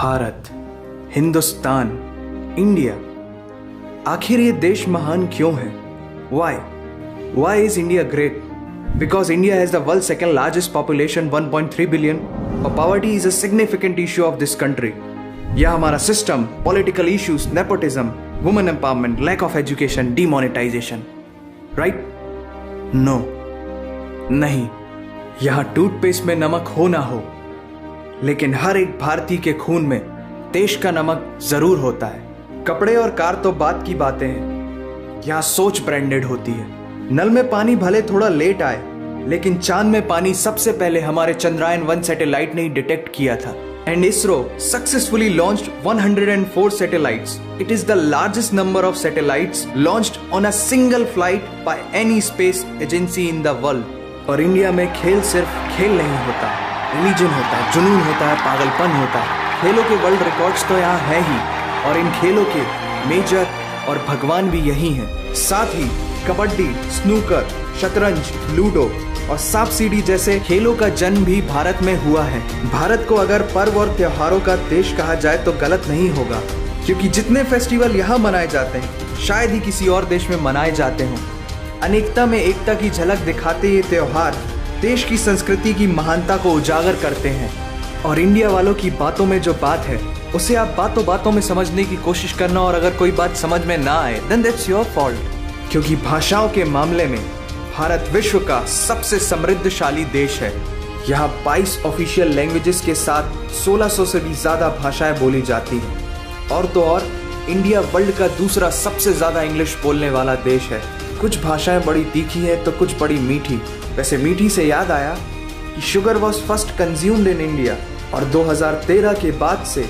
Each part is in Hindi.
भारत, हिंदुस्तान, इंडिया, आखिर ये देश महान क्यों है? Why is India great? Because India has the world's second largest population, 1.3 billion, और poverty is a significant issue of this country. यह हमारा system, political issues, nepotism, women empowerment, lack of education, demonetisation, right? No, नहीं। यहाँ टूथपेस्ट में नमक हो ना हो, लेकिन हर एक भारतीय के खून में देश का नमक जरूर होता है। कपड़े और कार तो बात की बातें हैं, यहाँ सोच ब्रांडेड होती है। नल में पानी भले थोड़ा लेट आए, लेकिन चांद में पानी सबसे पहले हमारे चंद्रयान-1 सैटेलाइट ने ही डिटेक्ट किया था। And ISRO successfully launched 104 satellites. It is the largest number of satellites launched on a single flight by any space agency in the world. और इंडिया में खेल सिर्फ खेल नहीं होता, रिलीजन होता है, जुनून होता है, पागलपन होता है। खेलों के वर्ल्ड रिकॉर्ड्स तो यहाँ है ही, और इन खेलों के मेजर और भगवान भी यही हैं। साथ ही कबड्डी, स्नूकर, शतरंज, लूडो और सांप सीढ़ी जैसे खेलों का जन्म भी भारत में हुआ है। भारत को अगर पर्व और त्योहारों का देश कहा जाए तो गलत नहीं होगा, क्योंकि जितने फेस्टिवल यहाँ मनाए जाते हैं शायद ही किसी और देश में मनाए जाते हों। अनेकता में एकता की झलक दिखाते ये त्योहार देश की संस्कृति की महानता को उजागर करते हैं। और इंडिया वालों की बातों में जो बात है उसे आप बातों बातों में समझने की कोशिश करना, और अगर कोई बात समझ में ना आए देन दैट्स योर फॉल्ट, क्योंकि भाषाओं के मामले में भारत विश्व का सबसे समृद्धशाली देश है। यहाँ 22 ऑफिशियल लैंग्वेजेस के साथ 1600 से भी ज्यादा भाषाएं बोली जाती हैं। और तो और इंडिया वर्ल्ड का दूसरा सबसे ज्यादा इंग्लिश बोलने वाला देश है। कुछ भाषाएं बड़ी तीखी हैं तो कुछ बड़ी मीठी। वैसे मीठी से याद आया कि sugar was first consumed in India, और 2013 के बाद से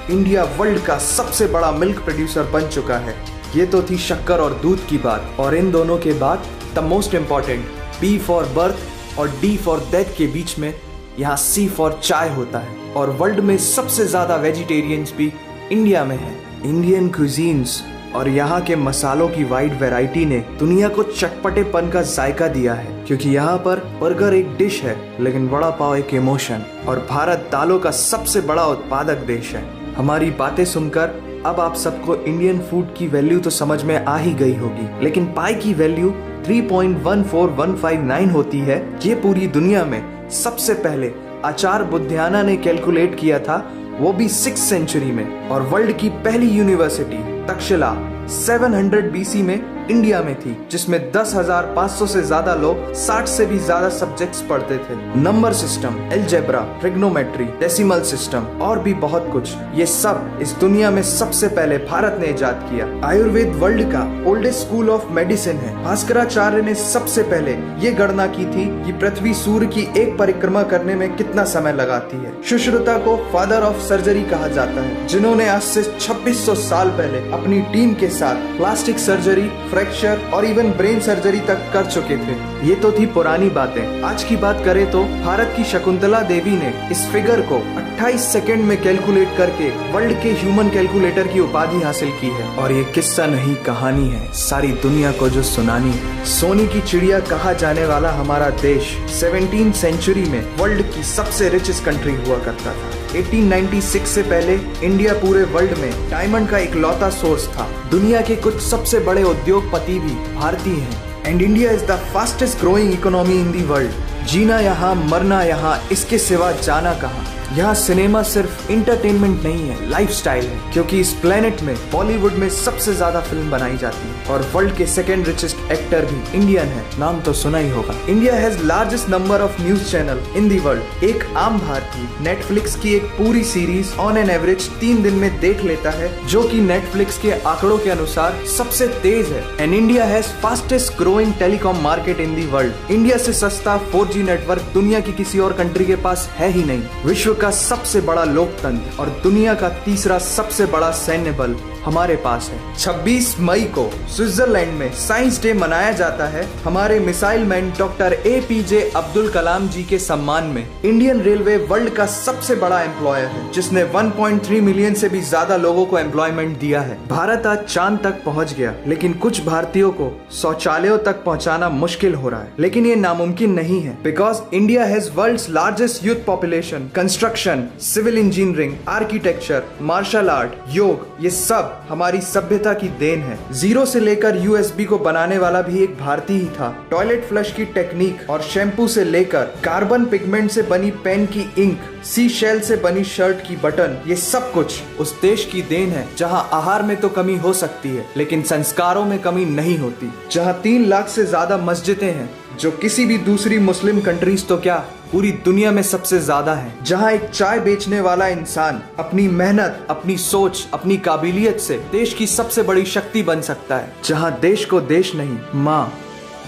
इंडिया वर्ल्ड का सबसे बड़ा मिल्क प्रोड्यूसर बन चुका है। ये तो थी शक्कर और दूध की बात, और इन दोनों के बाद the most important B for birth और D फॉर डेथ के बीच में यहाँ C फॉर चाय होता है। और वर्ल्ड में सबसे ज्यादा वेजिटेरियंस भी इंडिया में है। इंडियन क्यूजीन्स और यहाँ के मसालों की वाइड वैरायटी ने दुनिया को चटपटेपन का जायका दिया है, क्योंकि यहाँ पर बर्गर एक डिश है लेकिन वड़ा पाव एक इमोशन। और भारत दालों का सबसे बड़ा उत्पादक देश है। हमारी बातें सुनकर अब आप सबको इंडियन फूड की वैल्यू तो समझ में आ ही गई होगी, लेकिन पाई की वैल्यू 3.14159 होती है। ये पूरी दुनिया में सबसे पहले आचार्य बुद्धियाना ने कैलकुलेट किया था, वो भी 6th सेंचुरी में। और वर्ल्ड की पहली यूनिवर्सिटी तक्षशिला 700 BC में इंडिया में थी, जिसमें 10,500 से ज्यादा लोग 60 से भी ज्यादा सब्जेक्ट्स पढ़ते थे। Number system, algebra, trigonometry, decimal system और भी बहुत कुछ, ये सब इस दुनिया में सबसे पहले भारत ने इजाद किया। आयुर्वेद वर्ल्ड का ओल्डेस्ट स्कूल ऑफ मेडिसिन है। भास्कराचार्य ने सबसे पहले ये गणना की थी कि पृथ्वी सूर्य की एक परिक्रमा करने में कितना समय लगाती है। सुश्रुता को फादर ऑफ सर्जरी कहा जाता है, जिन्होंने आज से 2600 साल पहले अपनी टीम के साथ प्लास्टिक सर्जरी, फ्रैक्चर और इवन ब्रेन सर्जरी तक कर चुके थे। ये तो थी पुरानी बातें। आज की बात करें तो भारत की शकुंतला देवी ने इस फिगर को 28 सेकंड में कैलकुलेट करके वर्ल्ड के ह्यूमन कैलकुलेटर की उपाधि हासिल की है। और ये किस्सा नहीं कहानी है, सारी दुनिया को जो सुनानी है। सोने की चिड़िया कहा जाने वाला हमारा देश 17th सेंचुरी में वर्ल्ड की सबसे रिचेस्ट कंट्री हुआ करता था। 1896 से पहले इंडिया पूरे वर्ल्ड में डायमंड का इकलौता सोर्स था। दुनिया के कुछ सबसे बड़े उद्योगपति भी भारतीय हैं। And India is the fastest growing economy in the world. जीना यहाँ, मरना यहाँ, इसके सिवा जाना कहाँ। यहाँ सिनेमा सिर्फ इंटरटेनमेंट नहीं है, लाइफस्टाइल है, क्योंकि इस प्लेनेट में बॉलीवुड में सबसे ज्यादा फिल्म बनाई जाती है। और वर्ल्ड के सेकेंड रिचेस्ट एक्टर भी इंडियन है, नाम तो सुना ही होगा। India has largest number of news channel in the world. एक आम भारतीय नेटफ्लिक्स की एक पूरी सीरीज ऑन एन एवरेज 3 दिन में देख लेता है, जो कि नेटफ्लिक्स के आंकड़ों के अनुसार सबसे तेज है। And India has fastest growing telecom market in the world. India से सस्ता 4G नेटवर्क दुनिया की किसी और कंट्री के पास है ही नहीं। विश्व का सबसे बड़ा लोकतंत्र और दुनिया का तीसरा सबसे बड़ा सैन्य बल हमारे पास है। 26 मई को स्विट्जरलैंड में साइंस डे मनाया जाता है हमारे missile man doctor APJ Abdul Kalam ji के सम्मान में। इंडियन रेलवे वर्ल्ड का सबसे बड़ा एम्प्लॉयर है जिसने 1.3 मिलियन से भी ज्यादा लोगों को एम्प्लॉयमेंट दिया है। भारत आज चांद तक पहुंच गया, लेकिन कुछ भारतीयों को शौचालयों तक पहुंचाना मुश्किल हो रहा है। लेकिन ये नामुमकिन नहीं है, because India has world's largest youth population. Construction, civil engineering, architecture, martial art, yoga, ये सब हमारी सभ्यता की देन है। जीरो से लेकर USB को बनाने वाला भी एक भारतीय ही था। टॉयलेट फ्लश की टेक्निक और शैम्पू से लेकर कार्बन पिगमेंट से बनी पेन की इंक, सी शेल से बनी शर्ट की बटन, ये सब कुछ उस देश की देन है जहां आहार में तो कमी हो सकती है लेकिन संस्कारों में कमी नहीं होती। जहां 3 लाख से ज्यादा मस्जिदें हैं जो किसी भी दूसरी मुस्लिम कंट्रीज तो क्या पूरी दुनिया में सबसे ज्यादा है। जहां एक चाय बेचने वाला इंसान अपनी मेहनत, अपनी सोच, अपनी काबिलियत से देश की सबसे बड़ी शक्ति बन सकता है। जहां देश को देश नहीं, माँ,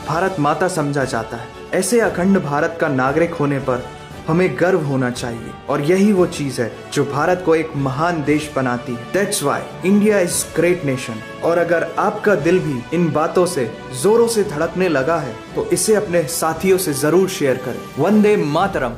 भारत माता समझा जाता है। ऐसे अखंड भारत का नागरिक होने पर हमें गर्व होना चाहिए और यही वो चीज है जो भारत को एक महान देश बनाती है। That's why India is great nation। और अगर आपका दिल भी इन बातों से जोरों से धड़कने लगा है तो इसे अपने साथियों से जरूर शेयर करें। वंदे मातरम।